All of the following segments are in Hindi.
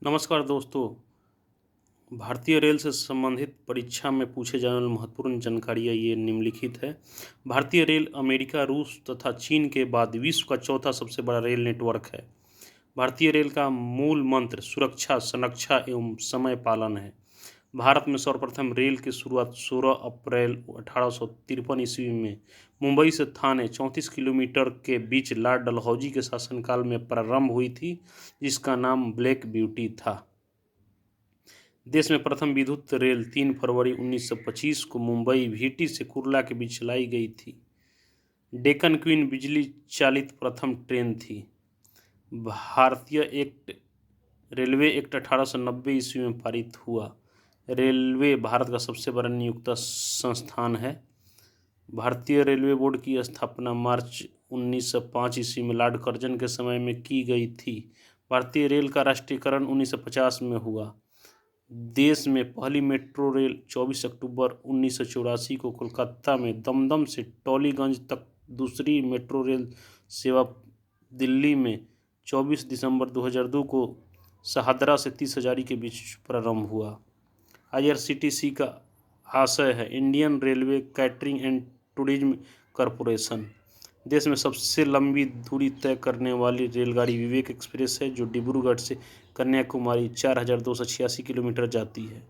नमस्कार दोस्तों। भारतीय रेल से संबंधित परीक्षा में पूछे जाने वाली महत्वपूर्ण जानकारियाँ ये निम्नलिखित है। भारतीय रेल अमेरिका, रूस तथा चीन के बाद विश्व का चौथा सबसे बड़ा रेल नेटवर्क है। भारतीय रेल का मूल मंत्र सुरक्षा, संरक्षा एवं समय पालन है। भारत में सर्वप्रथम रेल की शुरुआत 16 अप्रैल 1853 ईस्वी में मुंबई से थाने 34 किलोमीटर के बीच लॉर्ड डलहौजी के शासनकाल में प्रारंभ हुई थी, जिसका नाम ब्लैक ब्यूटी था। देश में प्रथम विद्युत रेल 3 फरवरी 1925 को मुंबई भीटी से कुर्ला के बीच चलाई गई थी। डेक्कन क्वीन बिजली चालित प्रथम ट्रेन थी। भारतीय एक्ट रेलवे एक्ट 1890 ईस्वी में पारित हुआ। रेलवे भारत का सबसे बड़ा नियोक्ता संस्थान है। भारतीय रेलवे बोर्ड की स्थापना मार्च 1905 ईस्वी में लॉर्ड कर्जन के समय में की गई थी। भारतीय रेल का राष्ट्रीयकरण 1950 में हुआ। देश में पहली मेट्रो रेल 24 अक्टूबर 1984 को कोलकाता में दमदम से टॉलीगंज तक, दूसरी मेट्रो रेल सेवा दिल्ली में 24 दिसंबर 2002 को शहादरा से 30 हजारी के बीच प्रारंभ हुआ। IRCTC का आशय है Indian railway catering and tourism corporation. देश में सबसे लंबी दूरी तय करने वाली रेलगाड़ी विवेक एक्सप्रेस है, जो डिब्रूगढ़ से कन्याकुमारी 4286 किलोमीटर जाती है।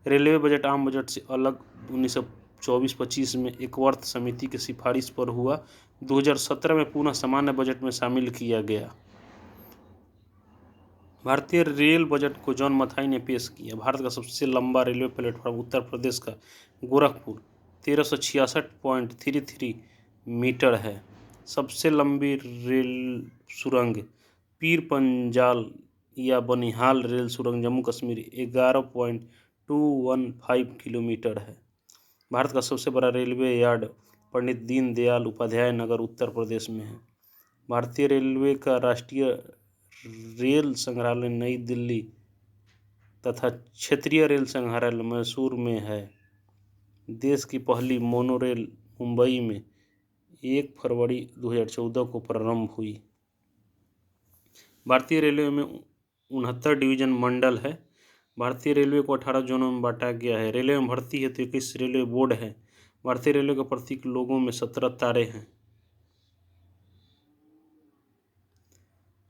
रेलवे बजट आम बजट से अलग 1924-25 में एकवर्थ समिति की सिफारिश पर हुआ। 2017 में पुनः सामान्य बजट में शामिल किया गया। भारतीय रेल बजट को जॉन मथाई ने पेश किया। भारत का सबसे लंबा रेलवे प्लेटफॉर्म उत्तर प्रदेश का गोरखपुर 1366.33 मीटर है। सबसे लंबी रेल सुरंग पीर पंजाल या बनिहाल रेल सुरंग जम्मू कश्मीर 11.215 किलोमीटर है। भारत का सबसे बड़ा रेलवे यार्ड पंडित दीनदयाल उपाध्याय नगर उत्तर प्रदेश में है। भारतीय रेलवे का राष्ट्रीय रेल संग्रहालय नई दिल्ली तथा क्षेत्रीय रेल संग्रहालय मैसूर में है। देश की पहली मोनोरेल मुंबई में 1 फरवरी 2014 को प्रारंभ हुई। भारतीय रेलवे में 69 डिवीजन मंडल है। भारतीय रेलवे को 18 जोनों में बांटा गया है। रेलवे में भर्ती हेतु 21 रेलवे बोर्ड है। भारतीय रेलवे का प्रतीक लोगों में 17 तारे हैं।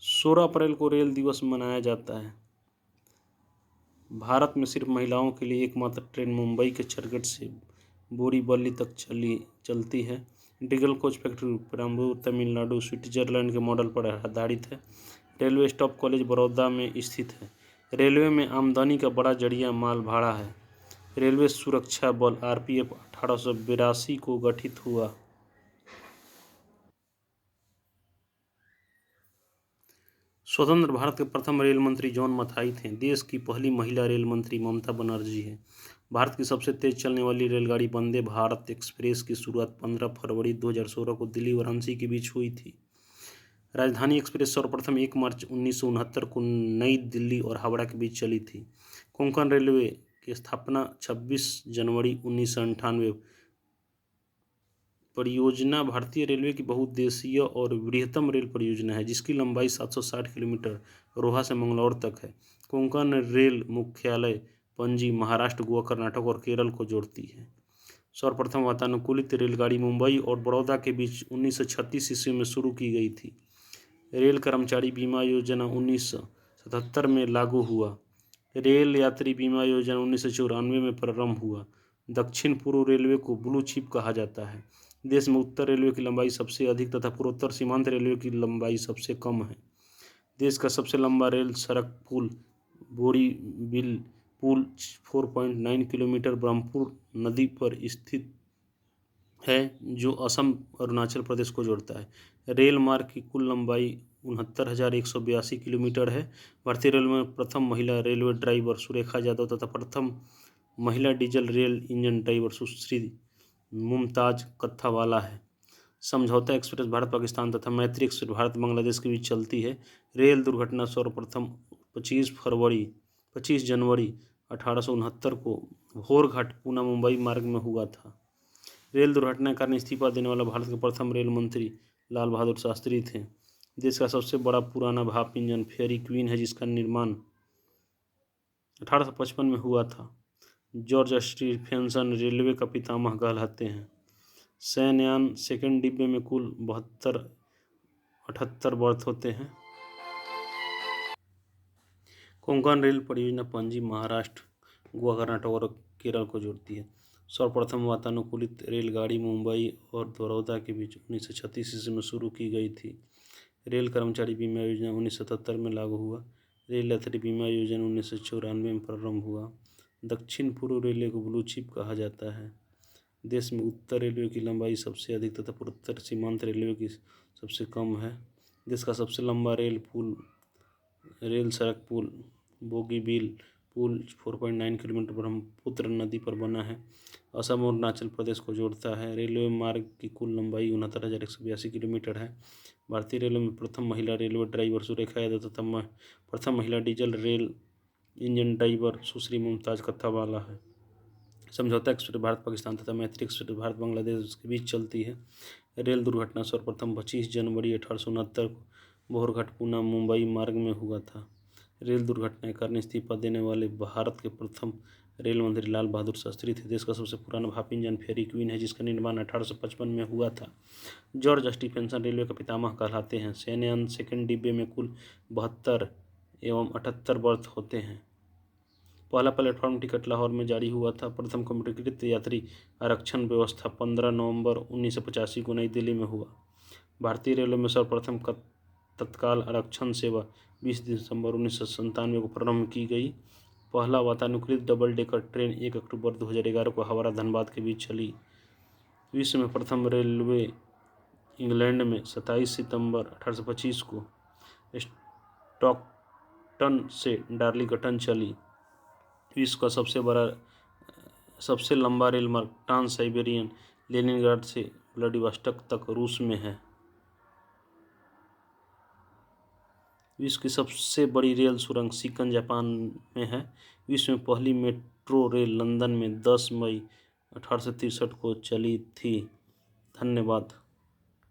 16 अप्रैल को रेल दिवस मनाया जाता है। भारत में सिर्फ महिलाओं के लिए एकमात्र ट्रेन मुंबई के चर्चगेट से बोरीवली तक चलती है। Integral coach factory Perambalur Tamil Nadu Switzerland के मॉडल पर आधारित है। रेलवे स्टाफ कॉलेज बड़ौदा में स्थित है। रेलवे में आमदनी का बड़ा जरिया माल भाड़ा है। रेलवे सुरक्षा बल RPF 1882 को गठित हुआ। स्वतंत्र भारत के प्रथम रेल मंत्री जॉन मथाई थे। देश की पहली महिला रेल मंत्री ममता बनर्जी है। भारत की सबसे तेज चलने वाली रेलगाड़ी वंदे भारत एक्सप्रेस की शुरुआत 15 फरवरी 2016 को दिल्ली वाराणसी के बीच हुई थी। राजधानी एक्सप्रेस सर्वप्रथम 1 मार्च 1969 को नई दिल्ली और हावड़ा के बीच चली थी। कोंकण रेलवे की स्थापना 26 जनवरी 1998। परियोजना भारतीय रेलवे की बहुउद्देशीय और बृहत्तम रेल परियोजना है, जिसकी लंबाई 760 किलोमीटर रोहा से मंगलौर तक है। कोंकण रेल मुख्यालय पणजी महाराष्ट्र, गोवा, कर्नाटक और केरल को जोड़ती है। सर्वप्रथम वातानुकूलित रेलगाड़ी मुंबई और बड़ौदा के बीच 1936 ईस्वी में शुरू की गई थी। रेल कर्मचारी बीमा योजना 1977 में लागू हुआ। रेल यात्री बीमा योजना 1994 में प्रारंभ हुआ। दक्षिण पूर्व रेलवे को ब्लू चिप कहा जाता है। देश में उत्तर रेलवे की लंबाई सबसे अधिक तथा पूर्वोत्तर सीमांत रेलवे की लंबाई सबसे कम है। देश का सबसे लंबा रेल सड़क पुल बोरीबिल पुल 4.9 किलोमीटर ब्रह्मपुत्र नदी पर स्थित है, जो असम अरुणाचल प्रदेश को जोड़ता है। रेल मार्ग की कुल लंबाई 69,182 किलोमीटर है। भारतीय रेलवे में प्रथम महिला रेलवे ड्राइवर सुरेखा यादव तथा प्रथम महिला डीजल रेल इंजन ड्राइवर सुश्री मुमताज कत्थावाला है। समझौता एक्सप्रेस भारत पाकिस्तान तथा मैत्री एक्सप्रेस भारत बांग्लादेश के बीच चलती है। रेल दुर्घटना सर्वप्रथम 25 जनवरी 1869 को भोरघाट पूना मुंबई मार्ग में हुआ था। रेल दुर्घटना के कारण इस्तीफा देने वाला भारत के प्रथम रेल मंत्री लाल बहादुर शास्त्री थे। देश का सबसे बड़ा पुराना भाप इंजन फेयरी क्वीन है, जिसका निर्माण 1855 में हुआ था। जॉर्ज स्टीफेंसन रेलवे का पितामह कहलाते हैं। शयनयान सेकंड डिब्बे में कुल 78 बर्थ होते हैं। कोंकण रेल परियोजना पणजी, महाराष्ट्र, गोवा, कर्नाटक और केरल को जोड़ती है। सर्वप्रथम वातानुकूलित रेलगाड़ी मुंबई और बड़ौदा के बीच 1936 ईस्वी में शुरू की गई थी। रेल कर्मचारी बीमा योजना 1977 में लागू हुआ। रेल यात्री बीमा योजना 1994 में प्रारंभ हुआ। दक्षिण पूर्व रेलवे को ब्लू चिप कहा जाता है। देश में उत्तर रेलवे की लंबाई सबसे अधिक तथा पूर्वोत्तर सीमांत रेलवे की सबसे कम है। देश का सबसे लंबा रेल सड़क पुल बोगीबील पुल 4.9 किलोमीटर ब्रह्मपुत्र नदी पर बना है। असम और अरुणाचल प्रदेश को जोड़ता है। रेलवे मार्ग की कुल लंबाई 69,182 किलोमीटर है। भारतीय रेलवे में प्रथम महिला रेलवे ड्राइवर सुरेखा यादव तथा प्रथम महिला डीजल रेल इंजन ड्राइवर सुश्री मुमताज कत्थावाला है। समझौता एक्सप्रेस भारत पाकिस्तान तथा मैत्री एक्सप्रेस भारत बांग्लादेश के बीच चलती है। रेल दुर्घटना सर्वप्रथम 25 जनवरी 1869 को बोरघाट पुणे मुंबई मार्ग में हुआ था। रेल दुर्घटना के कारण इस्तीफा देने वाले भारत के प्रथम रेल मंत्री लाल बहादुर शास्त्री थे। देश का सबसे पुराना भाप इंजन फेरी क्वीन है, जिसका निर्माण 1855 में हुआ था। जॉर्ज स्टीफेंसन रेलवे का पितामह कहलाते हैं। शयनयान सेकंड डिब्बे में कुल 72 एवं 78 बर्थ होते हैं। पहला प्लेटफॉर्म टिकट लाहौर में जारी हुआ था। प्रथम कंप्यूटरीकृत यात्री आरक्षण व्यवस्था 15 नवंबर 1985 को नई दिल्ली में हुआ। भारतीय रेलवे में सर्वप्रथम तत्काल आरक्षण सेवा 20 दिसंबर 1997 को प्रारंभ की गई। पहला वातानुकूलित डबल डेकर ट्रेन 1 अक्टूबर 2011 को हावड़ा धनबाद के बीच चली। विश्व में प्रथम रेलवे इंग्लैंड में 27 सितंबर 1825 को स्टॉकटन से डार्लिंगटन चली। विश्व का सबसे लंबा रेल मार्ग ट्रांस साइबेरियन लेनिनग्राड से व्लादिवोस्टोक तक रूस में है। विश्व की सबसे बड़ी रेल सुरंग शिकन जापान में है। विश्व में पहली मेट्रो रेल लंदन में 10 मई 1863 को चली थी। धन्यवाद।